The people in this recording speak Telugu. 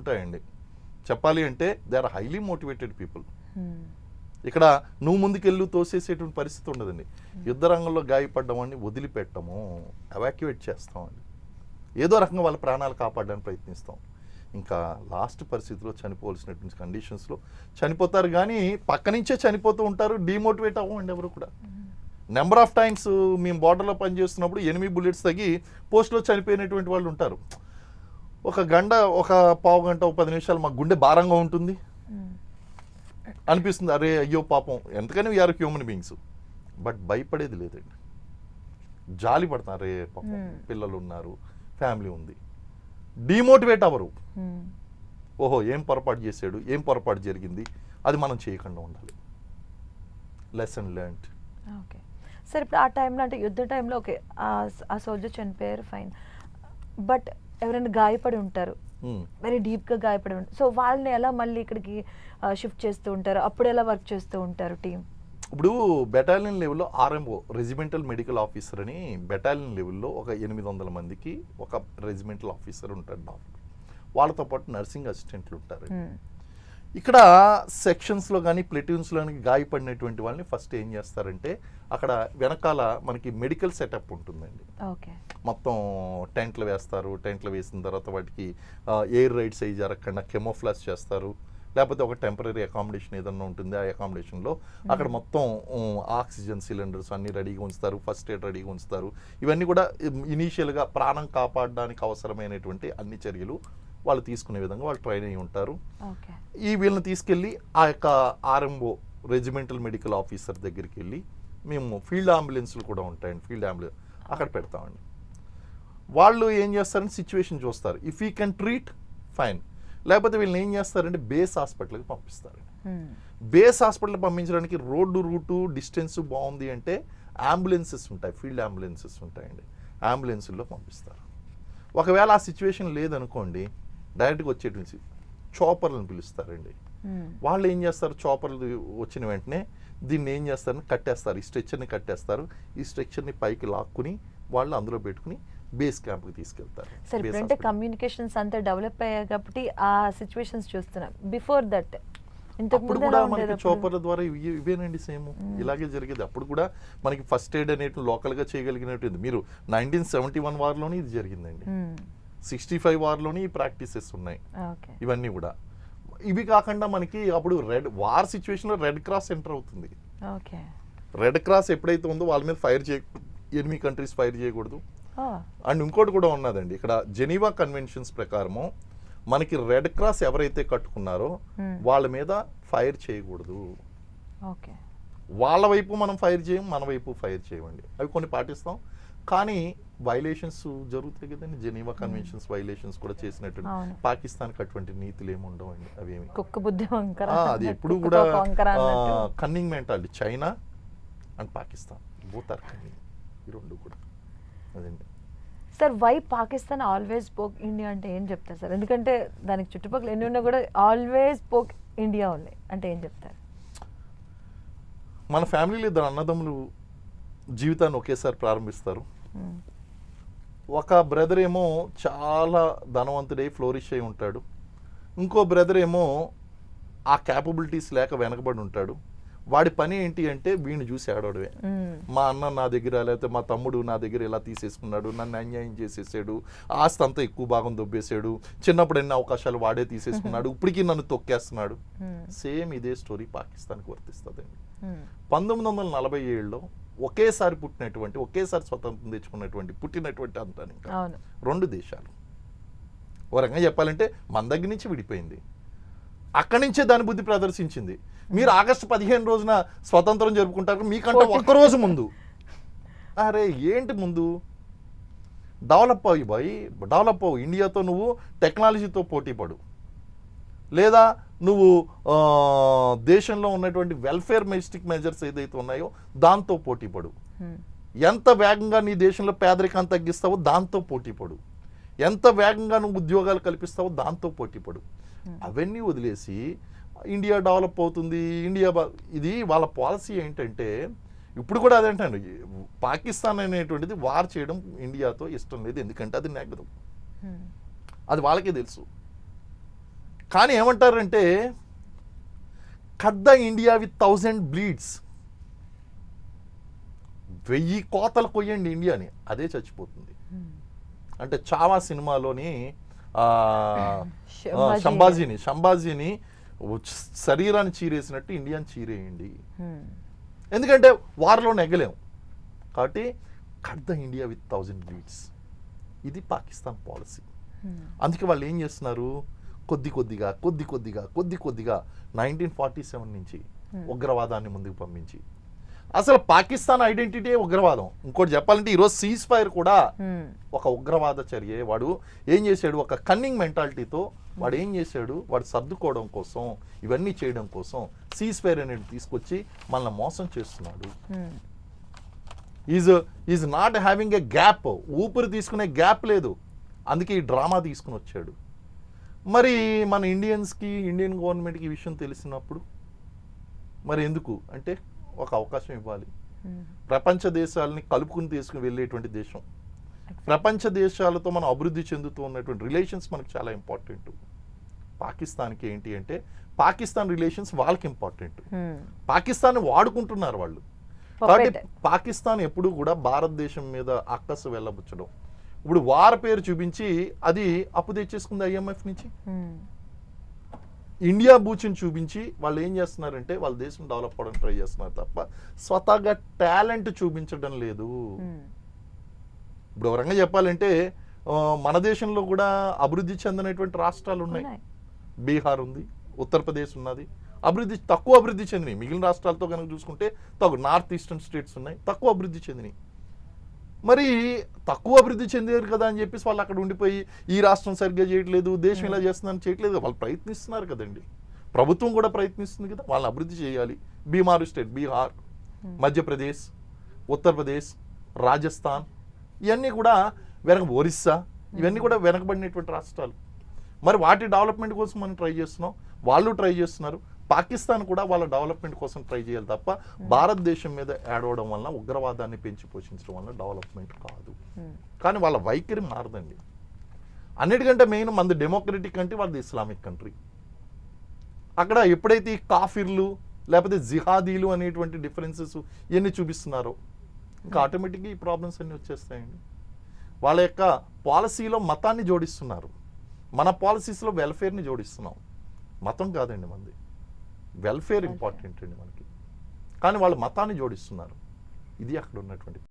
ఉంటాయండి. చెప్పాలి అంటే they are highly motivated people. ఇక్కడ నువ్వు ముందుకెళ్ళు తోసేసేటువంటి పరిస్థితి ఉండదండి. యుద్ధ రంగంలో గాయపడ్డామని వదిలిపెట్టము, ఎవాక్యువేట్ చేస్తామండి. ఏదో రకంగా వాళ్ళ ప్రాణాలు కాపాడడానికి ప్రయత్నిస్తాం. ఇంకా లాస్ట్ పరిస్థితిలో చనిపోవాల్సినటువంటి కండిషన్స్లో చనిపోతారు, కానీ పక్క నుంచే చనిపోతూ ఉంటారు. డిమోటివేట్ అవ్వండి ఎవరు కూడా. నెంబర్ ఆఫ్ టైమ్స్ మేము బార్డర్లో పనిచేస్తున్నప్పుడు 8 బుల్లెట్స్ తగ్గి పోస్ట్లో చనిపోయినటువంటి వాళ్ళు ఉంటారు. ఒక గంట, ఒక పావు గంట, ఒక 10 నిమిషాలు మాకు గుండె భారంగా ఉంటుంది అనిపిస్తుంది. అరే అయ్యో పాపం, ఎందుకని వీఆర్ హ్యూమన్ బీయింగ్స్. బట్ భయపడేది లేదండి, జాలి పడతారు. అరే పాపం పిల్లలు ఉన్నారు, ఫ్యామిలీ ఉంది. డిమోటివేట్ అవ్వరు. ఓహో ఏం పొరపాటు చేశాడు, ఏం పొరపాటు జరిగింది, అది మనం చేయకుండా ఉండాలి. Lesson learned. ఓకే సార్, ఇప్పుడు ఆ టైంలో అంటే యుద్ధ టైంలో ఓకే ఆ సోల్జర్ చనిపోయారు, ఫైన్. బట్ ఎవరైనా గాయపడి ఉంటారు, వెరీ డీప్గా గాయపడి ఉంటారు. సో వాళ్ళని ఎలా మళ్ళీ ఇక్కడికి షిఫ్ట్ చేస్తూ ఉంటారు, అప్పుడు ఎలా వర్క్ చేస్తూ ఉంటారు టీం? ఇప్పుడు బెటాలియన్ లెవెల్లో ఆర్ఎంఓ, రెజిమెంటల్ మెడికల్ ఆఫీసర్ అని బెటాలియన్ లెవెల్లో ఒక 800 మందికి ఒక రెజిమెంటల్ ఆఫీసర్ ఉంటాడు, డాక్టర్. వాళ్ళతో పాటు నర్సింగ్ అసిస్టెంట్లు ఉంటారు. ఇక్కడ సెక్షన్స్లో కానీ ప్లెట్యూన్స్లో కానీ గాయపడినటువంటి వాళ్ళని ఫస్ట్ ఏం చేస్తారంటే అక్కడ వెనకాల మనకి మెడికల్ సెటప్ ఉంటుందండి. మొత్తం టెంట్లు వేస్తారు. టెంట్లు వేసిన తర్వాత వాటికి ఎయిర్ రైడ్స్ అయ్యి జరగకుండా కెమోఫ్లాష్ చేస్తారు. లేకపోతే ఒక టెంపరీ అకామిడేషన్ ఏదన్నా ఉంటుంది, ఆ అకామిడేషన్లో అక్కడ మొత్తం ఆక్సిజన్ సిలిండర్స్ అన్నీ రెడీగా ఉంచుతారు, ఫస్ట్ ఎయిడ్ రెడీగా ఉంచుతారు. ఇవన్నీ కూడా ఇనీషియల్గా ప్రాణం కాపాడడానికి అవసరమైనటువంటి అన్ని చర్యలు వాళ్ళు తీసుకునే విధంగా వాళ్ళు ట్రైన్ అయ్యి ఉంటారు. ఈ వీళ్ళని తీసుకెళ్ళి ఆ యొక్క ఆర్ఎంఓ, రెజిమెంటల్ మెడికల్ ఆఫీసర్ దగ్గరికి వెళ్ళి మేము ఫీల్డ్ అంబులెన్స్లు కూడా ఉంటాయండి, ఫీల్డ్ అంబులెన్స్ అక్కడ పెడతామండి. వాళ్ళు ఏం చేస్తారంటే సిచ్యువేషన్ చూస్తారు. If you can treat fine, లేకపోతే వీళ్ళని ఏం చేస్తారంటే బేస్ హాస్పిటల్కి పంపిస్తారు. బేస్ హాస్పిటల్ పంపించడానికి రోడ్డు రూటు డిస్టెన్స్ బాగుంది అంటే అంబులెన్సెస్ ఉంటాయి, ఫీల్డ్ అంబులెన్సెస్ ఉంటాయండి, అంబులెన్సుల్లో పంపిస్తారు. ఒకవేళ ఆ సిచ్యువేషన్ లేదనుకోండి, డైరెక్ట్గా వచ్చేటువంటి చాపర్లను పిలుస్తారండి. వాళ్ళు ఏం చేస్తారు, చాపర్లు వచ్చిన వెంటనే దీన్ని ఏం చేస్తారని కట్టేస్తారు, ఈ స్ట్రెచ్చర్ని కట్టేస్తారు. ఈ స్ట్రెచ్చర్ని పైకి లాక్కుని వాళ్ళు అందులో పెట్టుకుని బేస్ క్యాంప్కి తీసుకెళ్తారు. సరే, ఇప్పుడంటే కమ్యూనికేషన్స్ అంతా డెవలప్ అయ్యాయి కాబట్టి ఆ సిచ్యువేషన్స్ చూస్తున్నాం. బిఫోర్ దట్ అప్పుడు కూడా మనకి చాపర్ల ద్వారా ఇవేనండి సేమ్ ఇలాగే జరిగేది. అప్పుడు కూడా మనకి ఫస్ట్ ఎయిడ్ అనేటు లోకల్గా చేయగలిగినట్టు. మీరు 1971 వార్లోనే ఇది జరిగిందండి, 65 వార్లోనే ఈ ప్రాక్టీసెస్ ఉన్నాయి ఇవన్నీ కూడా. ఇవి కాకుండా మనకి అప్పుడు వార్ సిచ్యువేషన్లో రెడ్ క్రాస్ ఎంటర్ అవుతుంది. రెడ్ క్రాస్ ఎప్పుడైతే ఉందో వాళ్ళ మీద ఫైర్ ఎనిమీ కంట్రీస్ ఫైర్ చేయకూడదు. అండ్ ఇంకోటి కూడా ఉన్నదండి, ఇక్కడ జెనీవా కన్వెన్షన్స్ ప్రకారము మనకి రెడ్ క్రాస్ ఎవరైతే కట్టుకున్నారో వాళ్ళ మీద ఫైర్ చేయకూడదు. వాళ్ళ వైపు మనం ఫైర్ చేయం, మన వైపు ఫైర్ చేయమండి. అవి కొన్ని పాటిస్తాం, కానీ వైలేషన్స్ జరుగుతాయి కదండి. జెనీవా కన్వెన్షన్స్ వైలేషన్స్ కూడా చేసినట్టు పాకిస్తాన్కి అటువంటి నీతులు ఏమి ఉండవండి. అవేమి అది ఎప్పుడు కూడా cunning mentality. China and Pakistan both are cunning, ఈ రెండు కూడా అదండి. Sir, why Pakistan always poke India అంటే ఏం చెప్తారు సార్? ఎందుకంటే దానికి చుట్టుపక్కల ఎన్ని ఉన్నా కూడా ఆల్వేస్ పోక్ ఇండియా ఉంది అంటే ఏం చెప్తారు? మన ఫ్యామిలీలో 2 అన్నదమ్ములు జీవితాన్ని ఒకేసారి ప్రారంభిస్తారు. ఒక బ్రదర్ ఏమో చాలా ధనవంతుడై ఫ్లోరిష్ అయి ఉంటాడు, ఇంకో బ్రదర్ ఏమో ఆ క్యాపబిలిటీస్ లేక వెనకబడి ఉంటాడు. వాడి పని ఏంటి అంటే వీడిని చూసి ఆడవడమే. మా అన్న నా దగ్గర, లేకపోతే మా తమ్ముడు నా దగ్గర ఇలా తీసేసుకున్నాడు, నన్ను అన్యాయం చేసేసాడు, ఆస్తి అంతా ఎక్కువ భాగం దొబ్బేశాడు, చిన్నప్పుడు ఎన్ని అవకాశాలు వాడే తీసేసుకున్నాడు, ఇప్పటికీ నన్ను తొక్కేస్తున్నాడు. సేమ్ ఇదే స్టోరీ పాకిస్తాన్కి వర్తిస్తుందండి. 1947లో ఒకేసారి పుట్టినటువంటి, ఒకేసారి స్వతంత్రం తెచ్చుకున్నటువంటి, పుట్టినటువంటి అంతా ఇంకా 2 దేశాలు. ఓ రకంగా చెప్పాలంటే మన దగ్గర నుంచి విడిపోయింది, అక్కడి నుంచే దాని బుద్ధి ప్రదర్శించింది. మీరు ఆగస్టు 15 రోజున స్వతంత్రం జరుపుకుంటారు, మీకంటే 1 రోజు ముందు. అరే ఏంటి ముందు? డెవలప్ అయ్యి బాయ్, డెవలప్ అవ్వు. ఇండియాతో నువ్వు టెక్నాలజీతో పోటీ పడు, లేదా నువ్వు దేశంలో ఉన్నటువంటి వెల్ఫేర్ మెజిస్టిక్ మెజర్స్ ఏదైతే ఉన్నాయో దాంతో పోటీ పడు. ఎంత వేగంగా నీ దేశంలో పేదరికాన్ని తగ్గిస్తావో దాంతో పోటీ పడు, ఎంత వేగంగా నువ్వు ఉద్యోగాలు కల్పిస్తావో దాంతో పోటీ పడు. అవన్నీ వదిలేసి ఇండియా డెవలప్ అవుతుంది, ఇండియా ఇది వాళ్ళ పాలసీ ఏంటంటే ఇప్పుడు కూడా అదేంటండి, పాకిస్తాన్ అనేటువంటిది వార్ చేయడం ఇండియాతో ఇష్టం లేదు, ఎందుకంటే అది నెగ్గదు, అది వాళ్ళకే తెలుసు. కానీ ఏమంటారంటే cut the India with 1000 bleeds, 1000 కోతలు కొయ్యండి ఇండియాని, అదే చచ్చిపోతుంది. అంటే చావా సినిమాలోని సంభాజీని శరీరాన్ని చీరేసినట్టు ఇండియాని చీరేయండి. ఎందుకంటే వారిలో నెగ్గలేం కాబట్టి cut the India with 1000 bleeds, ఇది పాకిస్తాన్ పాలసీ. అందుకే వాళ్ళు ఏం చేస్తున్నారు, కొద్ది కొద్దిగా 1947 నుంచి ఉగ్రవాదాన్ని ముందుకు పంపించి, అసలు పాకిస్తాన్ ఐడెంటిటీ ఉగ్రవాదం. ఇంకోటి చెప్పాలంటే ఈరోజు సీజ్ ఫైర్ కూడా ఒక ఉగ్రవాద చర్య. వాడు ఏం చేశాడు, ఒక కన్నింగ్ మెంటాలిటీతో వాడు ఏం చేశాడు, వాడు సర్దుకోవడం కోసం, ఇవన్నీ చేయడం కోసం సీజ్ ఫైర్ అనేది తీసుకొచ్చి మనల్ని మోసం చేస్తున్నాడు. Is not having a gap, ఊపిరి తీసుకునే గ్యాప్ లేదు. అందుకే ఈ డ్రామా తీసుకుని వచ్చాడు. మరి మన ఇండియన్ గవర్నమెంట్కి ఈ విషయం తెలిసినప్పుడు మరి ఎందుకు అంటే ఒక అవకాశం ఇవ్వాలి. ప్రపంచ దేశాలని కలుపుకుని తీసుకుని వెళ్ళేటువంటి దేశం, ప్రపంచ దేశాలతో మనం అభివృద్ధి చెందుతూ ఉన్నటువంటి రిలేషన్స్ మనకు చాలా ఇంపార్టెంట్. పాకిస్తాన్కి ఏంటి అంటే పాకిస్తాన్ రిలేషన్స్ వాళ్ళకి ఇంపార్టెంట్. పాకిస్తాన్ వాడుకుంటున్నారు వాళ్ళు. కాబట్టి పాకిస్తాన్ ఎప్పుడు కూడా భారతదేశం మీద అక్కసు వెళ్ళబుచ్చడం, ఇప్పుడు వార్ పేరు చూపించి అది అప్పు తెచ్చేసుకుంది IMF నుంచి. ఇండియా బూచిని చూపించి వాళ్ళు ఏం చేస్తున్నారంటే వాళ్ళ దేశం డెవలప్ అవ్వడానికి ట్రై చేస్తున్నారు తప్ప స్వతహాగా టాలెంట్ చూపించడం లేదు. ఇప్పుడు ఒక రకంగా చెప్పాలంటే మన దేశంలో కూడా అభివృద్ధి చెందినటువంటి రాష్ట్రాలు ఉన్నాయి. బీహార్ ఉంది, ఉత్తరప్రదేశ్ ఉన్నది, తక్కువ అభివృద్ధి చెందినవి. మిగిలిన రాష్ట్రాలతో కనుక చూసుకుంటే నార్త్ ఈస్టర్న్ స్టేట్స్ ఉన్నాయి తక్కువ అభివృద్ధి చెందినవి. మరి తక్కువ అభివృద్ధి చెందారు కదా అని చెప్పేసి వాళ్ళు అక్కడ ఉండిపోయి ఈ రాష్ట్రం సరిగ్గా చేయట్లేదు, దేశం ఇలా చేస్తుందని చేయట్లేదు. వాళ్ళు ప్రయత్నిస్తున్నారు కదండి, ప్రభుత్వం కూడా ప్రయత్నిస్తుంది కదా, వాళ్ళని అభివృద్ధి చేయాలి. బీహార్, మధ్యప్రదేశ్, ఉత్తరప్రదేశ్, రాజస్థాన్, ఇవన్నీ కూడా ఒరిస్సా, ఇవన్నీ కూడా వెనకబడినటువంటి రాష్ట్రాలు. మరి వాటి డెవలప్మెంట్ కోసం మనం ట్రై చేస్తున్నాం, వాళ్ళు ట్రై చేస్తున్నారు. పాకిస్తాన్ కూడా వాళ్ళ డెవలప్మెంట్ కోసం ట్రై చేయాలి తప్ప భారతదేశం మీద ఏడవడం వల్ల, ఉగ్రవాదాన్ని పెంచి పోషించడం వల్ల డెవలప్మెంట్ కాదు. కానీ వాళ్ళ వైఖరి మారదండి. అన్నిటికంటే మెయిన్ మనది డెమోక్రటిక్ అంటే వాళ్ళది ఇస్లామిక్ కంట్రీ. అక్కడ ఎప్పుడైతే ఈ కాఫిర్లు లేకపోతే జిహాదీలు అనేటువంటి డిఫరెన్సెస్ ఇవన్నీ చూపిస్తున్నారో ఇంకా ఆటోమేటిక్గా ఈ ప్రాబ్లమ్స్ అన్నీ వచ్చేస్తాయండి. వాళ్ళ యొక్క పాలసీలో మతాన్ని జోడిస్తున్నారు, మన పాలసీస్లో వెల్ఫేర్ని జోడిస్తున్నాం. మతం కాదండి మనది, వెల్ఫేర్ ఇంపార్టెంట్ అండి మనకి. కానీ వాళ్ళు మతాన్ని జోడిస్తున్నారు. ఇది అక్కడ ఉన్నటువంటి